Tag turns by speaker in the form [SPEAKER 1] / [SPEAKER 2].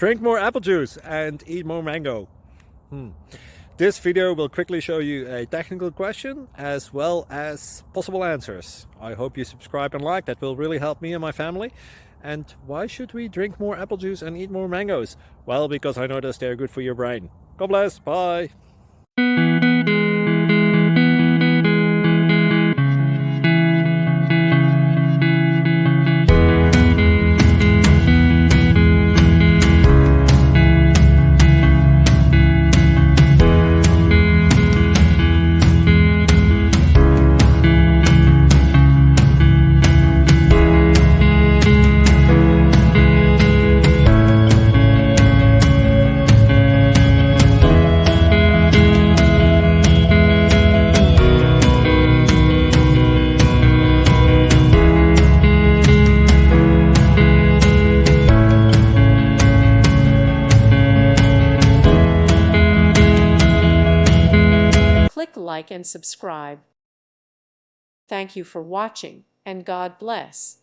[SPEAKER 1] Drink more apple juice and eat more mango. This video will quickly show you a technical question as well as possible answers. I hope you subscribe and like, that will really help me and my family. And why should we drink more apple juice and eat more mangoes? Well, because I noticed they're good for your brain. God bless, bye!
[SPEAKER 2] Click like and subscribe. Thank you for watching, and God bless.